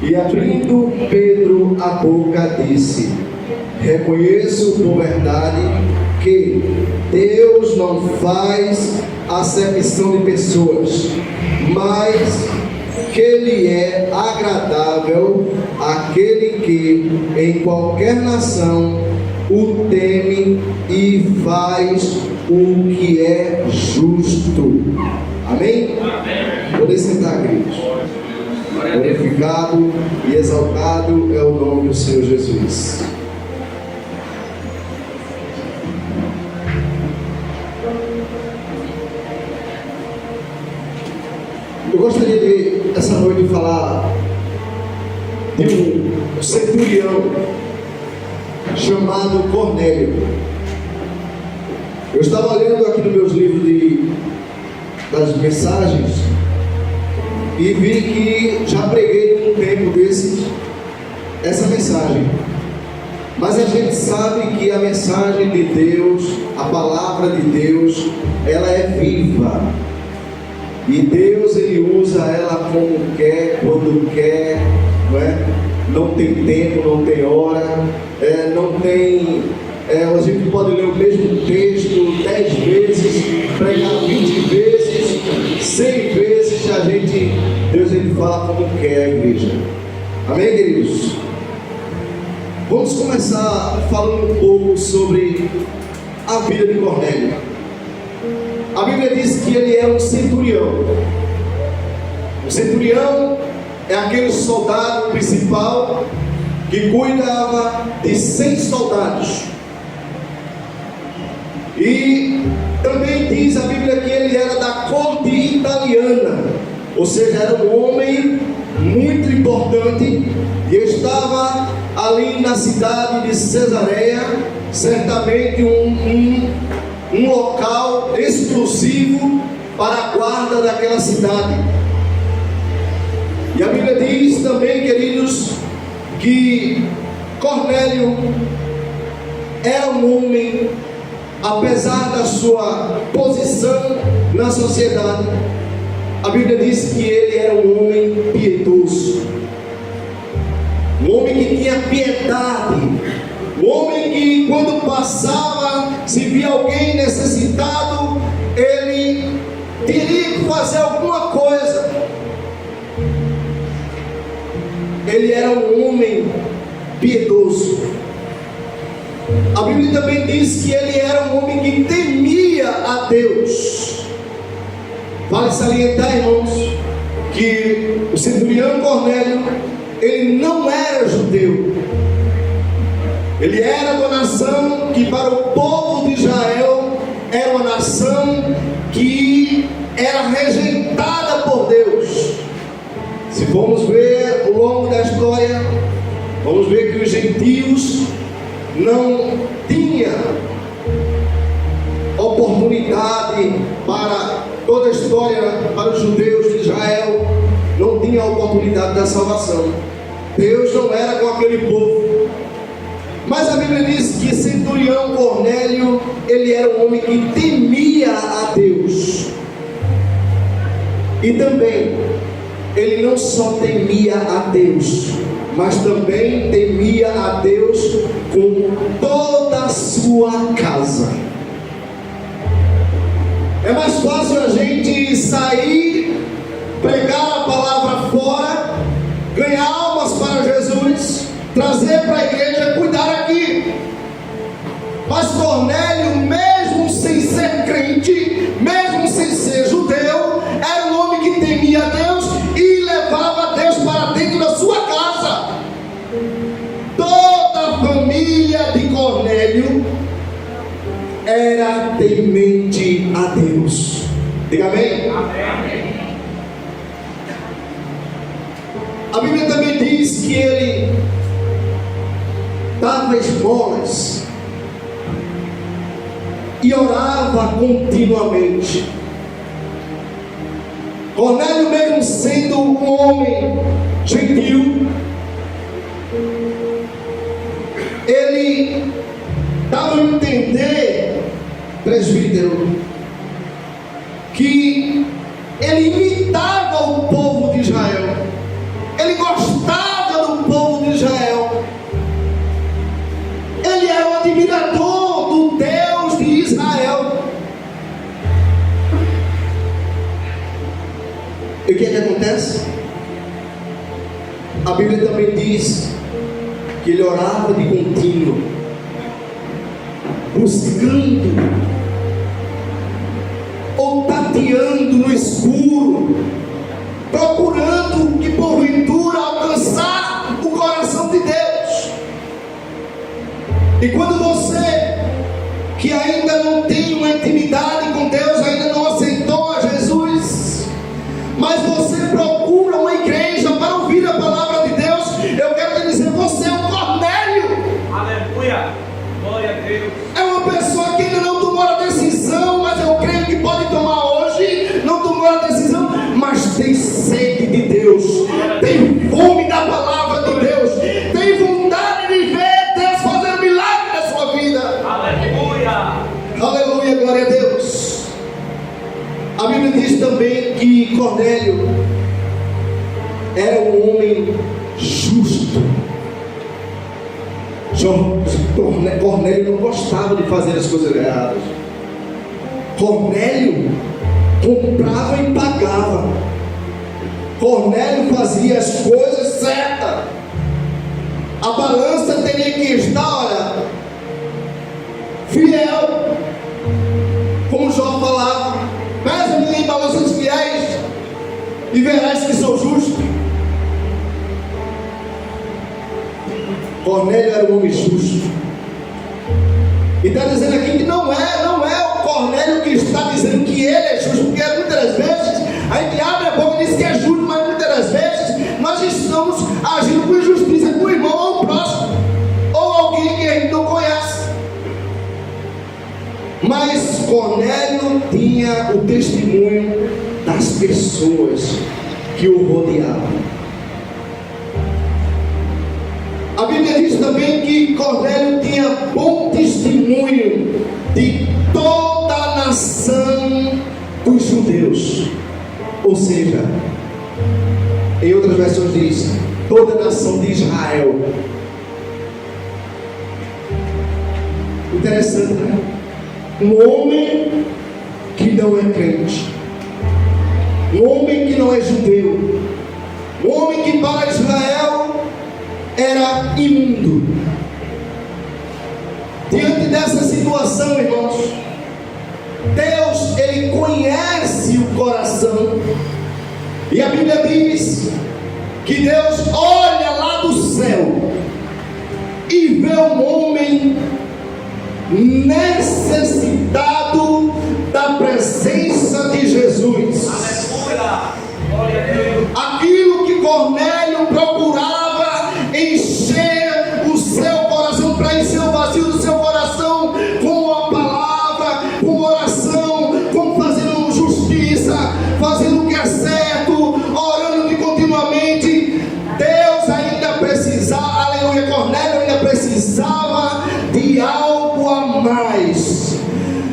E abrindo Pedro a boca, disse: reconheço por verdade que Deus não faz acepção de pessoas, mas que lhe é agradável aquele que em qualquer nação o teme e faz o que é justo. Amém? Podem sentar, queridos. Glorificado e exaltado é o nome do Senhor Jesus. Eu gostaria de, essa noite, falar de um centurião chamado Cornélio. Eu estava lendo aqui nos meus livros das mensagens e vi que já preguei num tempo desses essa mensagem. Mas a gente sabe que a mensagem de Deus, a palavra de Deus, ela é viva. E Deus, Ele usa ela como quer, quando quer, não é? Não tem tempo, não tem hora, não tem... a gente pode ler o mesmo texto 10 vezes, pregar 20 vezes, 100 vezes, Deus, Ele fala como quer, a igreja. Amém, queridos? Vamos começar falando um pouco sobre a vida de Cornélio. A Bíblia diz que ele era um centurião. O centurião é aquele soldado principal que cuidava de 100 soldados. E também diz a Bíblia que ele era da corte italiana, ou seja, era um homem muito importante e estava ali na cidade de Cesareia, certamente um local exclusivo para a guarda daquela cidade. E a Bíblia diz também, queridos, que Cornélio era um homem, apesar da sua posição na sociedade, a Bíblia diz que ele era um homem piedoso, um homem que tinha piedade, um homem que, quando passava, se via alguém necessitado, ele teria que fazer alguma coisa. Ele era um homem piedoso. A Bíblia também diz que ele era um homem que temia a Deus. Vale salientar, irmãos, que o centurião Cornélio, ele não era judeu. Ele era uma nação que, para o povo de Israel, era uma nação que era rejeitada por Deus. Se formos ver ao longo da história, vamos ver que os gentios não tinham oportunidade para toda a história, para os judeus de Israel, não tinha a oportunidade da salvação. Deus não era com aquele povo. Mas a Bíblia diz que centurião Cornélio, ele era um homem que temia a Deus. E também, ele não só temia a Deus, mas também temia a Deus com toda a sua casa. É mais fácil a gente sair, pregar a palavra fora, ganhar almas para Jesus, trazer para a igreja, cuidar aqui. Mas Cornélio, mesmo sem ser crente, mesmo sem ser judeu, era um homem que temia a Deus e levava Deus para dentro da sua casa. Toda a família de Cornélio era temente a Deus. Diga amém? Amém. A Bíblia também diz que ele dava esmolas e orava continuamente. Cornélio, mesmo sendo um homem gentil, ele dava a entender, presbítero, que ele imitava o povo de Israel. Ele gostava A Bíblia também diz que ele orava de contínuo, buscando ou tateando no escuro, procurando que porventura alcançar o coração de Deus. E quando você que ainda não tem uma intimidade com Deus, ainda não aceitou a Jesus, mas você procura uma igreja para ouvir a palavra de Deus, eu quero te dizer, você é um Cornélio. Aleluia, glória a Deus. É uma pessoa que ainda não tomou a decisão, mas eu creio que pode tomar hoje. Não tomou a decisão, mas tem sede de Deus, tem fome da palavra de Deus, tem vontade de ver Deus fazer milagre na sua vida. Aleluia, aleluia, glória a Deus. A Bíblia diz também que Cornélio era um homem justo. Cornélio não gostava de fazer as coisas erradas. Cornélio comprava e pagava. Cornélio fazia as coisas certas. A balança teria que estar, olha, fiel. Como Jó falava: pesa-me em balanças fiéis e verás que sou justo. Cornélio era um homem justo. E está dizendo aqui que não é o Cornélio que está dizendo que ele é justo, porque muitas vezes a gente abre a boca e diz que é justo, mas muitas vezes nós estamos agindo com injustiça com o irmão ou o próximo, ou alguém que a gente não conhece. Mas Cornélio tinha o testemunho das pessoas que o rodeavam. A Bíblia diz também que Cornélio tinha bom testemunho de toda a nação dos judeus. Ou seja, em outras versões diz, toda a nação de Israel. Interessante, né? Um homem que não é crente, um homem que não é judeu, um homem que para Israel era imundo. Diante dessa situação, irmãos, Deus, Ele conhece o coração. E a Bíblia diz que Deus olha lá do céu e vê um homem necessitado da presença de Jesus. aleluia, glória a Deus. Aquilo que Cornélio procurava encher o seu coração, para encher o vazio do seu coração com a palavra, com oração, com fazendo justiça, fazendo o que é certo, orando de continuamente. Deus ainda precisava, aleluia, Cornélio ainda precisava de algo a mais.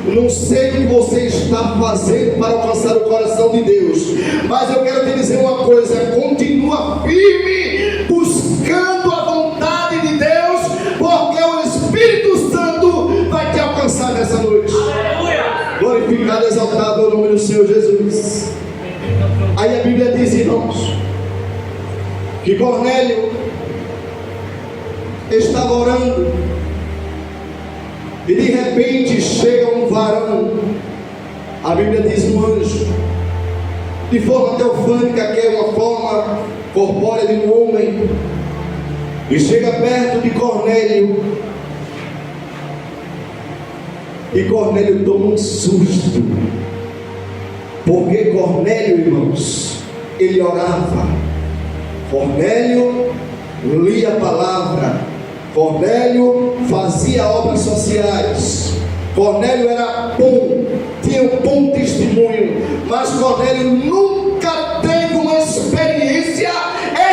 Não sei o que você está fazendo para alcançar o coração de Deus, mas eu quero te dizer uma coisa: continua firme, buscando a vontade de Deus, porque o Espírito Santo vai te alcançar nessa noite. Aleluia. Glorificado e exaltado é o nome do Senhor Jesus. Aí a Bíblia diz, irmãos, que Cornélio estava orando, e de repente chega um varão, a Bíblia diz um anjo, de forma teofânica, que é uma forma corpórea de um homem, e chega perto de Cornélio, e Cornélio toma um susto, porque Cornélio, irmãos, ele orava, Cornélio lia a palavra, Cornélio fazia obras sociais, Cornélio era bom, tinha um bom testemunho, mas Cornélio nunca teve uma experiência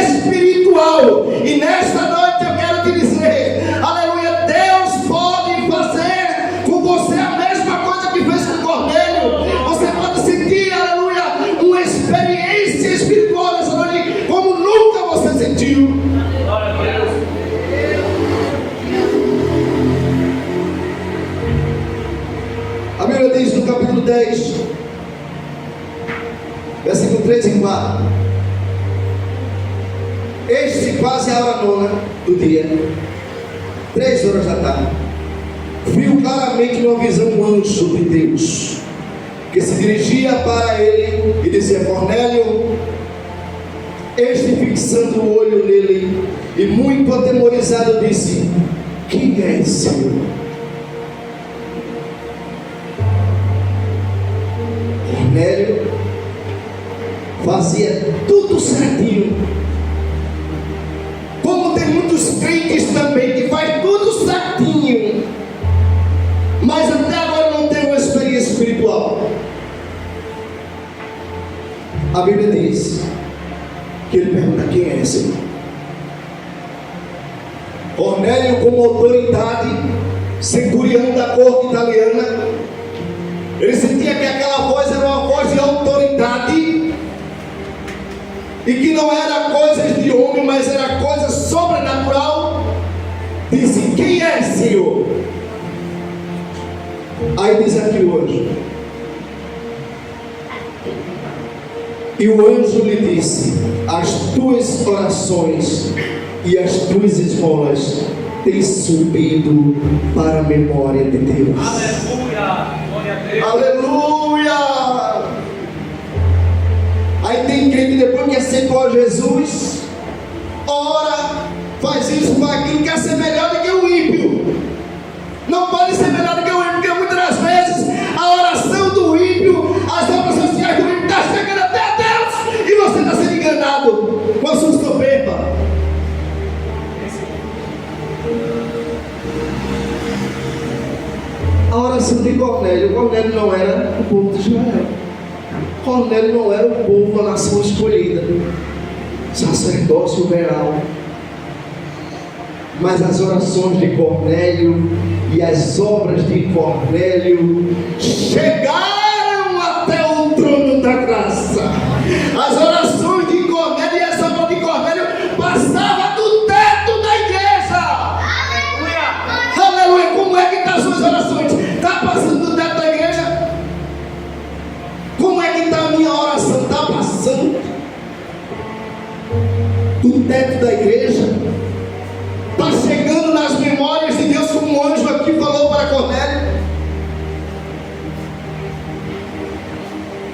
espiritual. E nesta noite eu quero te dizer, aleluia, Deus pode fazer com você a mesma coisa que fez com Cornélio. Você pode sentir, aleluia, uma experiência espiritual nessa noite como nunca você sentiu. Glória a Deus. A Bíblia diz no capítulo 10, versículo 3 e 4: Este quase a hora nona do dia, 3 horas da tarde, viu claramente numa visão um anjo de Deus, que se dirigia para ele e dizia: Cornélio. Este, fixando o olho nele e muito atemorizado, disse: quem é, Senhor? Cornélio fazia tudo certinho, como tem muitos crentes também que faz tudo certinho, mas até agora não tem uma experiência espiritual. A Bíblia diz que ele pergunta: quem é, Senhor? Cornélio, como autoridade, centurião da corte italiana, ele sentia que aquela voz era uma voz de autoridade e que não era coisas de homem, mas era coisa sobrenatural. Disse: quem é, Senhor? Aí diz aqui o anjo, e o anjo lhe disse: as tuas orações e as tuas esmolas têm subido para a memória de Deus. Aleluia! Glória a Deus! Aleluia! Aí tem crente, depois que aceitou a Jesus, ora, faz isso, faz aquilo, quer ser melhor do que o ímpio. Não pode ser melhor do que o ímpio, porque muitas das vezes a oração do ímpio, as obras sociais do ímpio está chegando até a Deus e você está sendo enganado com a sua soberba. A oração de Cornélio não era o povo de Israel. Cornélio não era o povo, a nação escolhida, sacerdócio real. Mas as orações de Cornélio e as obras de Cornélio chegaram até o trono da graça. As orações de Cornélio e as obras de Cornélio passavam do teto da igreja. Aleluia! Aleluia! Como é que estão as suas orações? Está passando do teto da igreja? Como é que está a minha oração? Está passando do teto da igreja? Está chegando nas memórias de Deus, como o anjo aqui falou para Cornélio?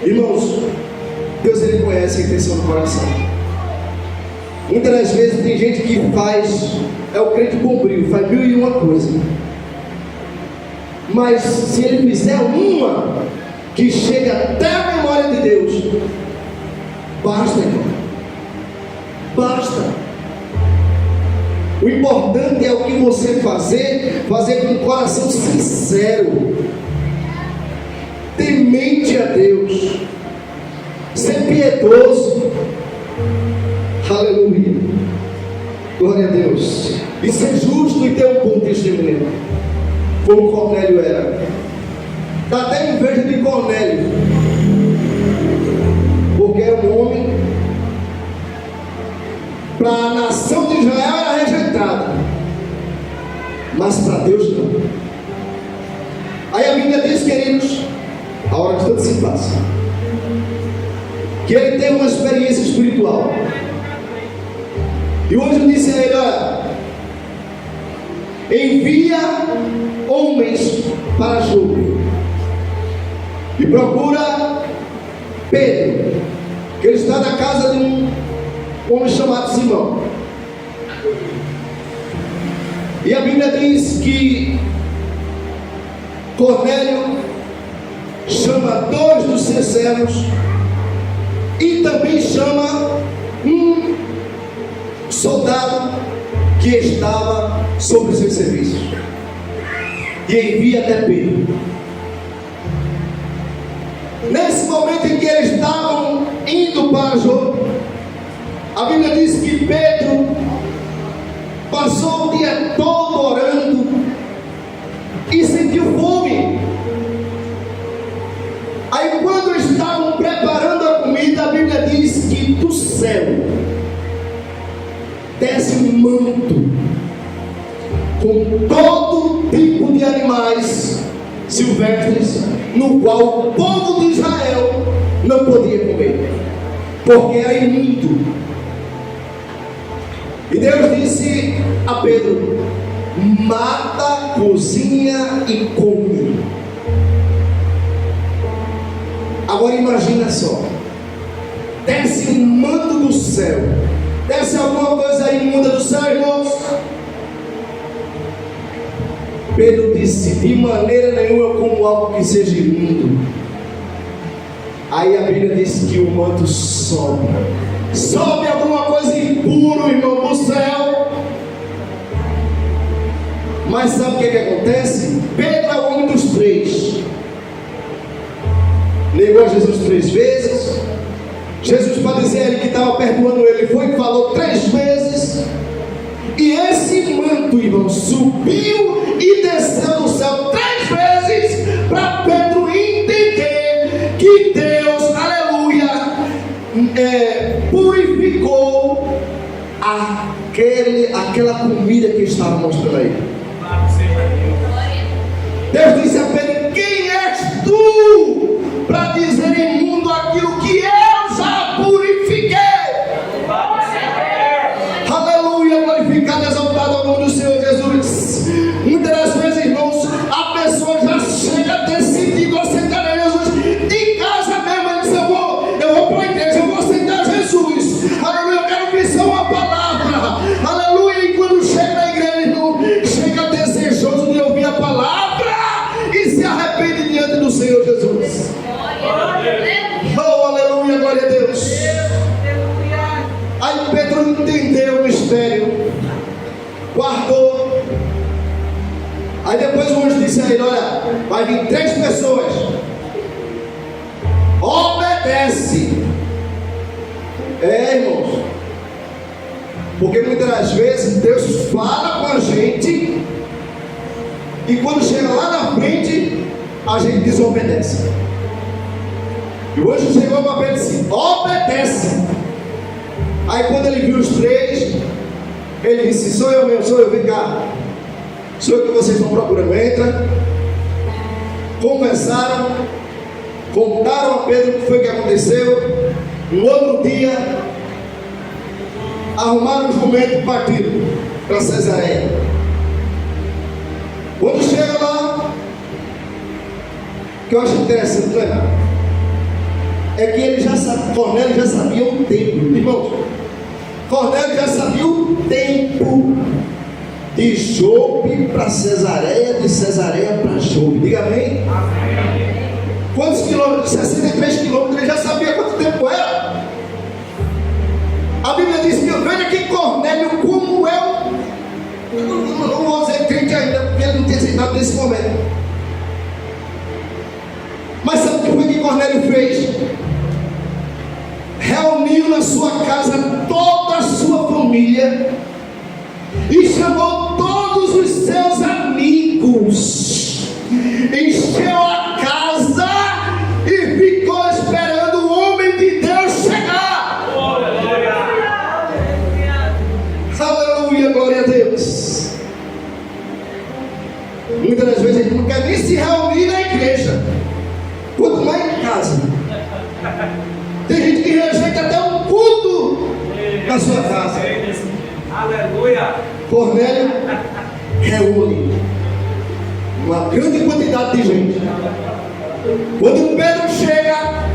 Irmãos, Deus, ele conhece a intenção do coração. Muitas das vezes tem gente que faz, é o crente bombril, faz 1001 coisa, mas se ele fizer uma que chega até a memória de Deus, basta, irmão, basta. O importante é o que você fazer com um coração sincero, temente a Deus, ser piedoso, aleluia, glória a Deus, e ser justo e ter um bom testemunho, como Cornélio era. Dá até inveja de Cornélio, porque é um homem, para a nação de Israel era rejeitado, mas para Deus não. Aí a Bíblia diz, queridos, a hora que tudo se passa, que ele teve uma experiência espiritual, e o anjo disse a ele: olha, envia homens para Jope e procura Pedro, que ele está na casa de um homem chamado Simão. E a Bíblia diz que Cornélio chama 2 dos seus servos e também chama um soldado que estava sobre os seus serviços, e envia até Pedro. Nesse momento em que eles estavam indo para Jope, a Bíblia diz que Pedro passou o dia todo orando e sentiu fome. Aí, quando estavam preparando a comida, a Bíblia diz que do céu desce um manto com todo tipo de animais silvestres, no qual o povo de Israel não podia comer, porque era imundo. E Deus disse a Pedro: mata, cozinha e come. Agora imagina só, desce um manto do céu, desce alguma coisa imunda do céu, irmãos. Pedro disse: de maneira nenhuma eu como algo que seja imundo. Aí a Bíblia diz que o manto sobe alguma coisa impura, irmão, do céu. Mas sabe o que acontece? Pedro é o homem dos 3. Negou a Jesus 3 vezes. Jesus, para dizer a ele que estava perdoando ele, foi e falou 3 vezes. E esse manto, irmão, subiu e desceu do céu 3 vezes, para Pedro entender que Deus, aleluia, purificou aquela comida que estava mostrando a ele. Deus disse a Pedro: quem és tu para dizer imundo aquilo que eu já purifiquei? Aleluia, glorificado, exaltado ao nome do Senhor Jesus. Muitas das vezes, irmãos, a pessoa já chega decidido a aceitar a Jesus. De casa mesmo, ele diz: eu vou para a igreja, eu vou aceitar Jesus. Aleluia, eu quero visão uma palavra. Aleluia, e quando chega na igreja, irmão, chega desejoso de ouvir a palavra e se arrepende diante do Senhor Jesus. Oh, aleluia, glória a Deus. Aí Pedro entendeu o mistério, guardou. Aí depois o anjo disse a ele: olha, vai vir 3 pessoas, obedece. Irmãos, porque muitas das vezes Deus fala com a gente e quando chega lá na frente a gente desobedece. E o anjo chegou para Pedro e disse: obedece. Aí quando ele viu os 3, ele disse: sou eu mesmo, sou eu, vem cá, sou eu que vocês estão procurando. Entra. Conversaram, contaram a Pedro o que foi que aconteceu. No outro dia, arrumaram um jumento e partiram para Cesareia. Quando chega lá, o que eu acho interessante, não é nada, é que ele já sabe, Cornélio já sabia o tempo, irmãos. Cornélio já sabia o tempo de Jope para Cesareia, de Cesareia para Jope. Diga amém. Quantos quilômetros? 63 quilômetros. Ele já sabia quanto tempo era. A Bíblia diz que veja que Cornélio, como eu não vou dizer crente ainda, porque ele não tinha aceitado nesse momento. Mas sabe o que foi que Cornélio fez? Reuniu na sua casa toda a sua família e chamou todos os seus amigos, encheu a casa e ficou esperando o homem de Deus chegar. Aleluia, glória a Deus. Muitas das vezes a gente não quer nem se reunir na igreja, quanto mais em casa. Tem gente que rejeita até um culto na sua casa. Aleluia. Cornélio reúne uma grande quantidade de gente. Quando Pedro chega,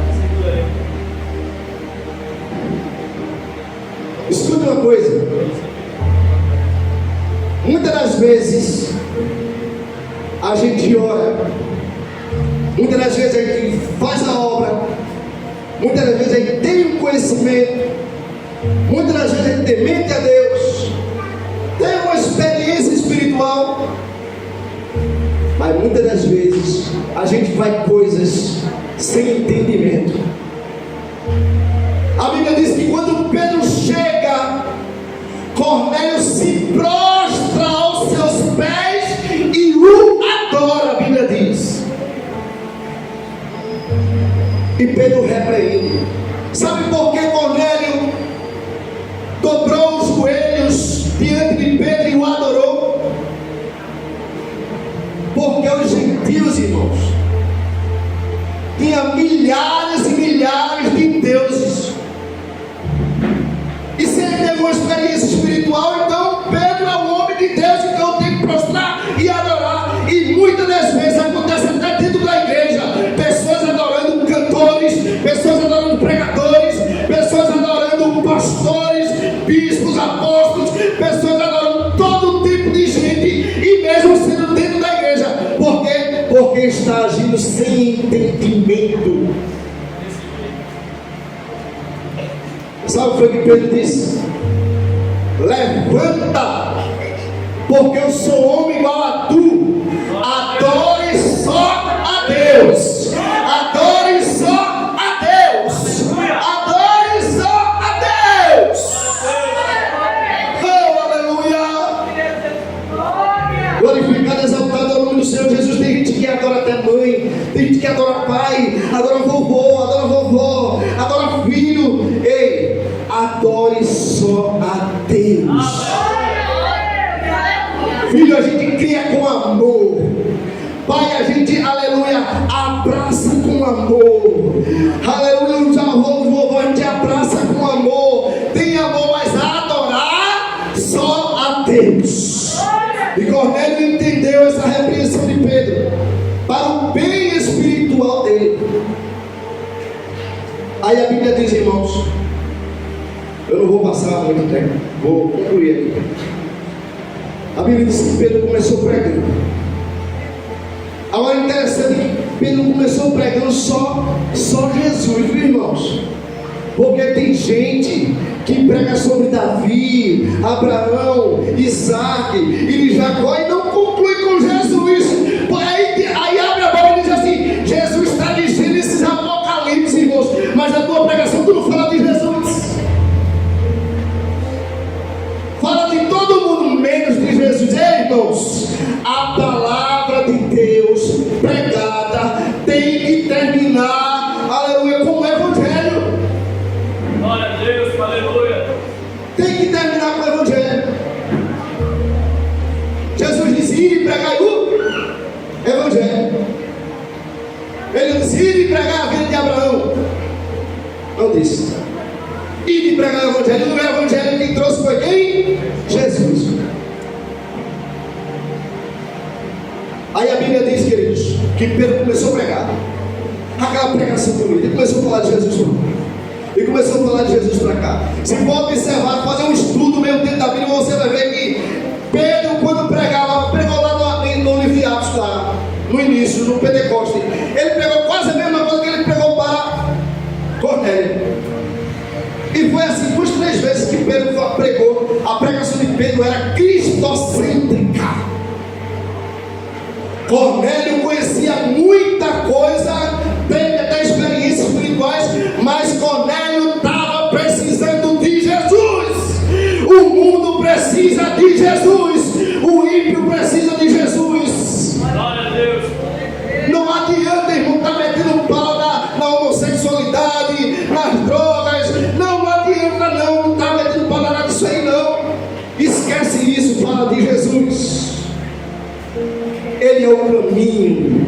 escuta uma coisa. Muitas das vezes a gente ora, muitas das vezes a gente faz a obra, muitas das vezes a gente tem um conhecimento, muitas das vezes a gente temente a Deus, tem uma experiência espiritual, mas muitas das vezes a gente faz coisas sem entendimento. A Bíblia diz que quando Pedro chega, Cornélio se prostra aos seus pés e o adora, a Bíblia diz. E Pedro repreende. Sabe por que Cornélio dobrou os joelhos diante de Pedro e o adorou? Porque os gentios, irmãos, tinham milhares e milhares de deuses. E se ele teve uma experiência espiritual, bispos, apóstolos, pessoas adoram todo tipo de gente, e mesmo sendo dentro da igreja. Por quê? Porque está agindo sem entendimento. Sabe o que foi que Pedro disse? Levanta, porque eu sou homem igual a tu. Adore só a Deus. Adore só a Deus. Adore só a Deus. Oh, aleluia. Glorificado, exaltado é o nome do Senhor Jesus. Tem gente que adora até mãe, tem gente que adora pai, adora vovô, adora filho. Ei, adore só a Deus. Filho, a gente cria com amor. Pai, a gente, aleluia, abraça com amor. Aleluia, os avós, vovô, a gente abraça com amor. Tem amor, mas adorar só a Deus. E Cornélio entendeu essa repreensão de Pedro para o bem espiritual dele. Aí a Bíblia diz, irmãos, eu não vou passar muito tempo, vou concluir aqui. A Bíblia diz que Pedro começou pregando. Agora é interessante que Pedro começou pregando só Jesus, viu, irmãos? Porque tem gente que prega sobre Davi, Abraão, Isaac e Jacó e não conclui com Jesus. Aí abre a boca e diz assim: Jesus está de Gênesis, Apocalipse, irmãos, mas na tua pregação tu não fala de Jesus. Fala de todo mundo menos de Jesus. Ei, irmãos, a palavra de Deus pregada tem que terminar, aleluia, com o Evangelho. Glória a Deus, aleluia. Tem que terminar com o Evangelho. Jesus disse: ide pregar o Evangelho. Ele disse: ide pregar a vida de Abraão. Não disse. Ide pregar o Evangelho. No Evangelho quem trouxe foi quem? Jesus. Aí a Bíblia diz, queridos, que Pedro começou a pregar aquela pregação bonita. Ele começou a falar de Jesus para cá. Ele começou a falar de Jesus para cá. Se for observar, fazer um estudo meio dentro da Bíblia, você vai ver que Pedro, quando pregava, pregou lá no livro de Atos, lá no início, no Pentecoste. Ele pregou quase a mesma coisa que ele pregou para Cornélio. E foi assim, duas, 3 vezes que Pedro pregou. A pregação de Pedro era cristocêntrica. Cornélio conhecia muita coisa, teve até experiências espirituais, mas Cornélio estava precisando de Jesus. O mundo precisa de Jesus. O ímpio precisa de Jesus. Glória a Deus. Não adianta, irmão, estar metendo pau na homossexualidade, nas drogas. Não adianta não estar metendo pau nada disso aí não. Esquece isso, fala de Jesus. Ele é o caminho,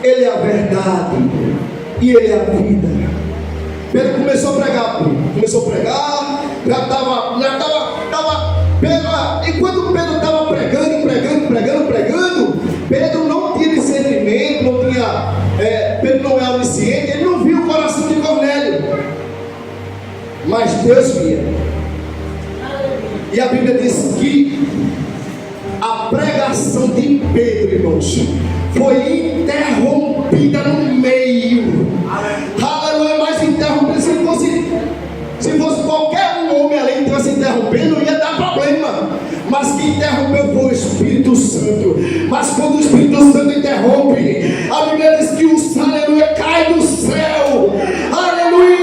Ele é a verdade e Ele é a vida. Pedro começou a pregar, já estava enquanto Pedro estava pregando, Pedro não tinha discernimento, Pedro não é onisciente, ele não viu o coração de Cornélio, mas Deus via. E a Bíblia diz que a pregação de Pedro, irmãos, foi interrompida no meio. Aleluia, mas interrompida. Se fosse qualquer um homem ali que estivesse interrompendo, ia dar problema. Mas quem interrompeu foi o Espírito Santo. Mas quando o Espírito Santo interrompe, a Bíblia diz que o aleluia cai do céu, aleluia,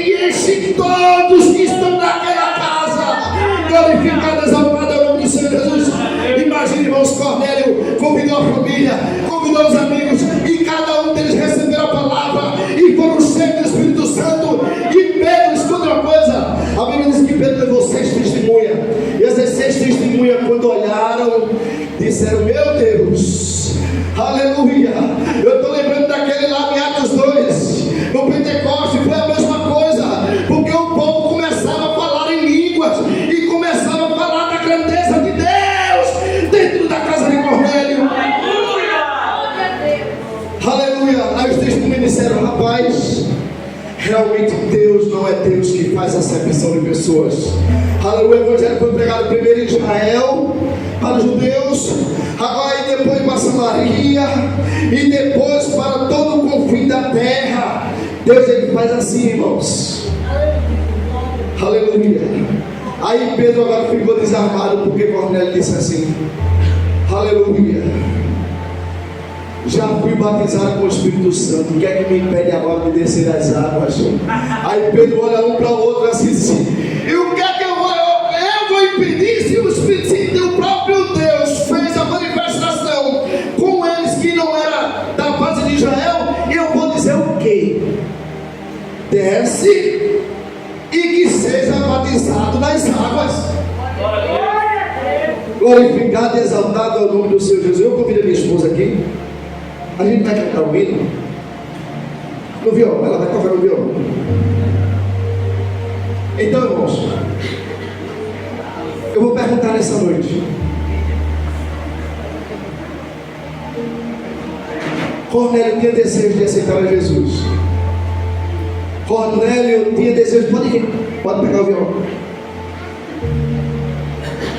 e enche todos que estão naquela casa. Glorificado, exaltado é o nome do Senhor Jesus. Imagine, irmãos, Cornélio convidou a família, convidou os amigos, e cada um deles recebeu a palavra e foram cheios do Espírito Santo. E Pedro, escuta uma coisa, a Bíblia diz que Pedro levou 6 testemunhas, e essas 6 testemunhas, quando olharam, disseram: meu Deus, aleluia. Eu estou lembrando daquele lá em Atos 2, no Pentecoste, foi a mesma coisa, porque o povo começava a falar em línguas e começava a falar da grandeza de Deus dentro da casa de Cornélio. Aleluia. Aí os testemunhos disseram: rapaz, realmente Deus não é Deus que faz acepção de pessoas. Aleluia, o evangelho foi pregado primeiro em Israel, para os judeus, agora e depois para Samaria, e depois para todo o confim da terra. Deus, ele faz assim, irmãos. Aleluia. Aí Pedro agora ficou desarmado, porque Cornélio disse assim: aleluia, já fui batizado com o Espírito Santo, o que é que me impede agora de descer das águas? Aí Pedro olha um para o outro assim, e o que é que eu vou impedir se o Espírito Santo, o próprio Deus, fez a manifestação com eles que não era da base de Israel? E eu vou dizer o quê? Desce e que seja batizado nas águas. Glorificado e exaltado é o nome do Senhor Jesus. Eu convido a minha esposa aqui. A gente vai cantar o hino no violão. Ela vai tocar no violão. Então, irmãos, eu vou perguntar nessa noite: Cornélio tinha desejo de aceitar a Jesus. Cornélio tinha desejo. Pode pegar o violão.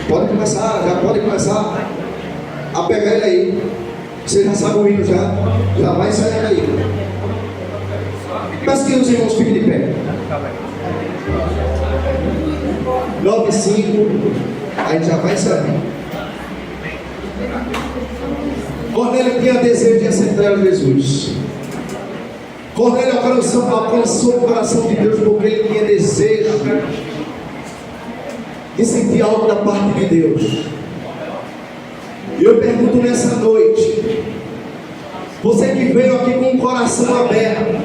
Pode começar, já pode começar a pegar ele aí. Você já sabe o hino, já vai sair aí. Mas que os irmãos fiquem de pé. 9:5, aí já vai sair. Cornélio tinha desejo de aceitar Jesus. Cornélio alcançou o coração de Deus porque ele tinha desejo de sentir algo da parte de Deus. E eu pergunto nessa noite: você que veio aqui com o coração aberto,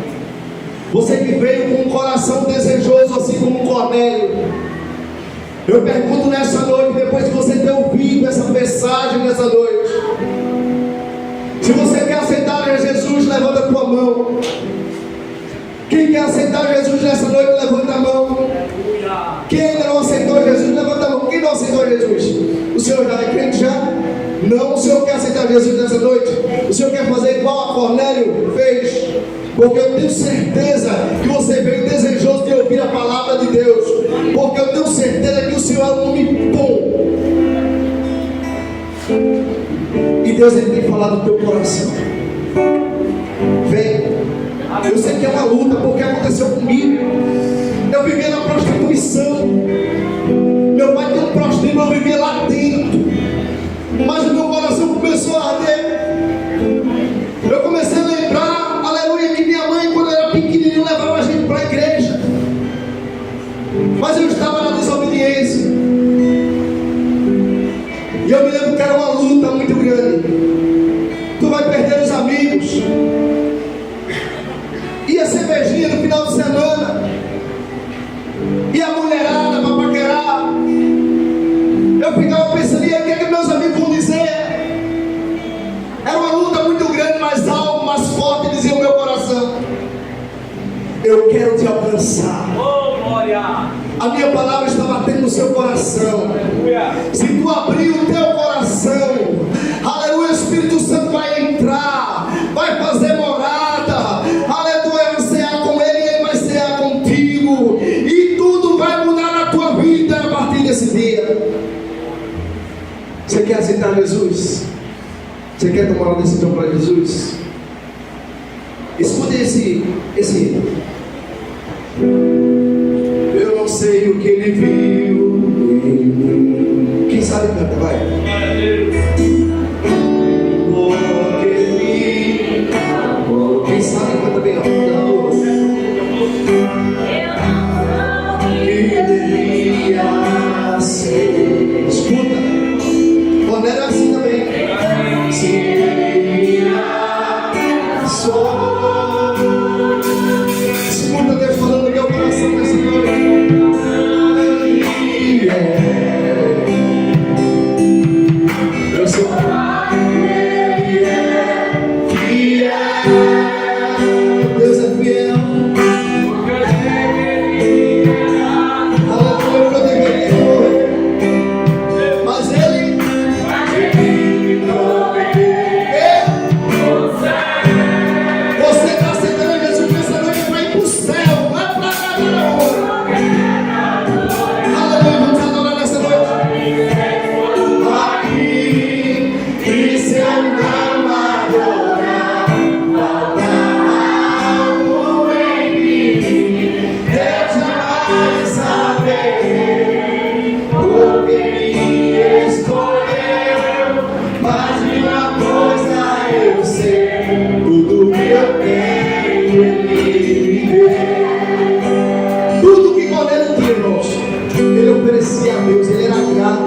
você que veio com um coração desejoso assim como Cornélio, eu pergunto nessa noite, depois de você ter ouvido essa mensagem nessa noite, se você quer aceitar a Jesus, levanta a tua mão. Quem quer aceitar Jesus nessa noite, levanta a mão. Quem ainda não aceitou Jesus, levanta a mão. Quem não aceitou Jesus? O senhor já é crente já? Não, o senhor quer aceitar Jesus nessa noite? O senhor quer fazer igual a Cornélio fez? Porque eu tenho certeza que você veio desejoso de ouvir a palavra de Deus. Porque eu tenho certeza que o Senhor é um homem bom. E Deus, ele tem falado no teu coração. Vem. Eu sei que é uma luta, porque aconteceu comigo. Eu vivia na prostituição. Meu pai tem um prostíbulo, eu vivia lá dentro. Mas o meu coração começou a arder. Eu comecei a lembrar, aleluia, que minha mãe, quando eu era pequenininho, levava a gente para a igreja. Mas eu estava na desobediência. E eu me lembro que era uma luta muito grande. Tu vai perder os amigos. E a cervejinha no final de semana. E a mulherada para paquerar. Eu ficava pensando, e aí, o que é que meus amigos vão dizer? Era uma luta muito grande, mas algo mais forte dizia o meu coração: eu quero te alcançar. Oh, glória! A minha palavra está batendo no seu coração. Se tu abrir o teu coração, aleluia, o Espírito Santo vai entrar, vai fazer morada, aleluia, vai cear com ele e ele vai cear contigo, e tudo vai mudar na tua vida a partir desse dia. Você quer aceitar Jesus? Você quer tomar uma decisão para Jesus? Escute esse hino. Eu não sei o que ele viu em mim. Quem sabe canta, vai. Glória a Deus! Porque ele amou. Quem sabe canta bem, ó. Que devia ser. Escuta. Cornélio é assim também. Se devia sou.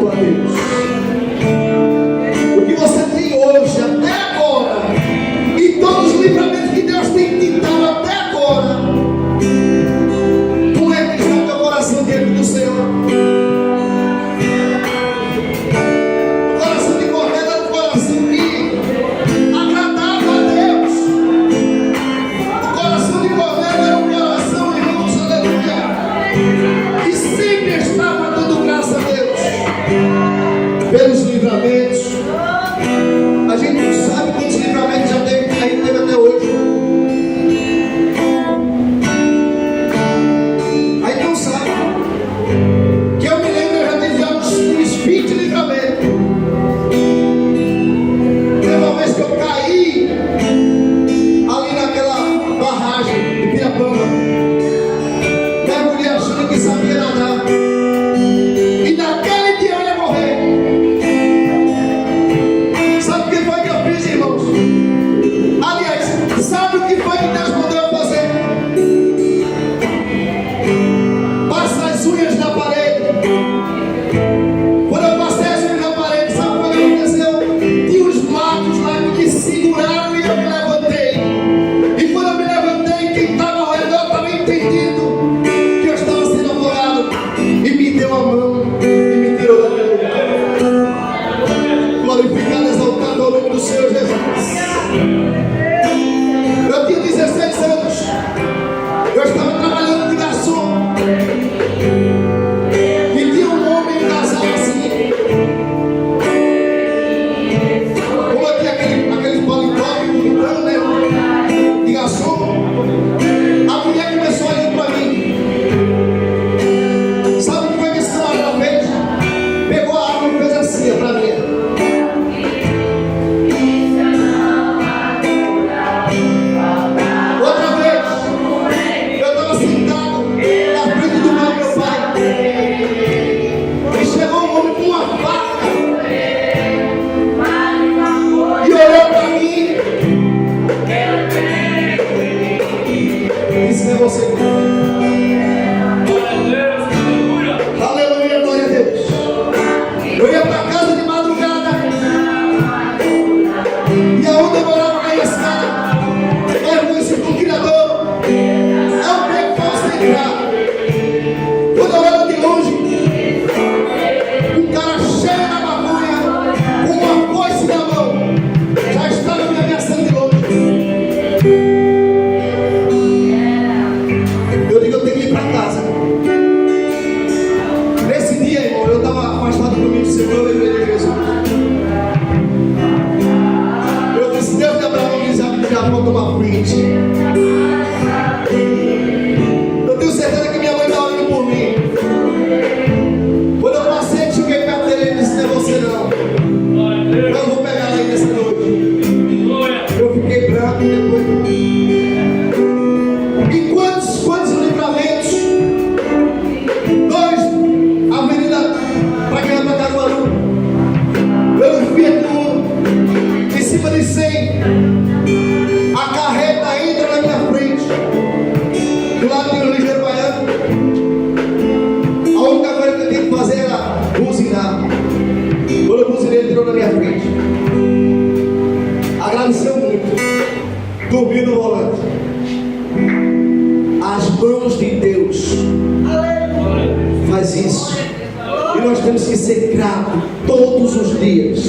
a Deus. O que você tem hoje, até agora, e todos os livramentos que Deus tem te dado até agora, como é que está o teu coração diante do Senhor? O coração de cordeiro é um coração agradável a Deus. O coração de cordeiro é um coração, irmãos, aleluia, que sempre estava dando graça a Deus pelos livramentos. A gente não sabe quantos livramentos já teve até hoje. Aí não sabe. Que eu me lembro, eu já tive uns 20 livramentos. Teve uma vez que eu caí ali naquela barragem de Pirapamba. Mergulhei achando que sabia nadar. E naquele dia eu ia morrer. Sabe o que foi que eu fiz, irmãos? Aliás, sabe o que foi que Deus mandou eu fazer? Passa as unhas na parede. Quando eu passei as unhas na parede, sabe o que aconteceu? Tinha uns matos lá que me seguraram e eu me levantei. E quando eu me levantei, quem estava ao redor estava entendido que eu estava sendo afogado. E me deu a mão e me tirou daquele lugar. Glorificado, exaltado ao nome do Senhor Jesus. Eu tinha 16 anos. Eu estava trabalhando de garçom. E tinha um homem, um casal assim. Como eu tinha aquele paletó bonitão, né? De garçom. A mulher começou a ir para mim. Sabe o que foi que esse camarada fez? Pegou a arma e fez assim, para mim. Outra vez, eu estava sentado na frente do meu pai. E chegou um homem com uma faca e olhou para mim. Isso é você. Aleluia, glória a Deus. Eu ia para casa de madrugada. E aonde eu morava na escada, era o município do Criador. É um beco para você entrar. Quando eu olho de longe, um cara cheio da maconha, com uma foice na mão, já estava me ameaçando de longe. Eu digo, eu tenho que ir para casa. Nesse dia, irmão, eu estava afastado do caminho do Senhor, eu lembrei de Jesus. Eu disse, Deus de Abraão, Isaac, de Jacó, toma frente. Eu tenho certeza que minha mãe está orando por mim. Quando eu passei, cheguei perto dele e disse, não é você não. Eu vou pegar ele nessa noite. Eu fiquei branco depois. E quantos livramentos? 2, avenida para ganhar para Caruaru. Eu vi tudo. Em cima de 100. A carreta entra na minha frente. Do lado do ligeiro baiano. A única coisa que eu tinha que fazer era buzinar. Quando eu buzinei, ele entrou na minha frente. Agradeceu muito. Dormiu no volante. As mãos de Deus faz isso. E nós temos que ser gratos todos os dias.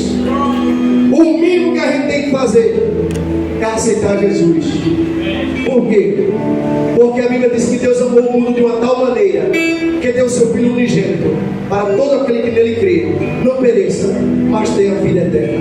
O mínimo que a gente tem que fazer é aceitar Jesus. Por quê? Porque a Bíblia diz que Deus amou o mundo de uma tal maneira que deu o seu Filho unigênito para todo aquele que nele crê, não pereça, mas tenha vida eterna.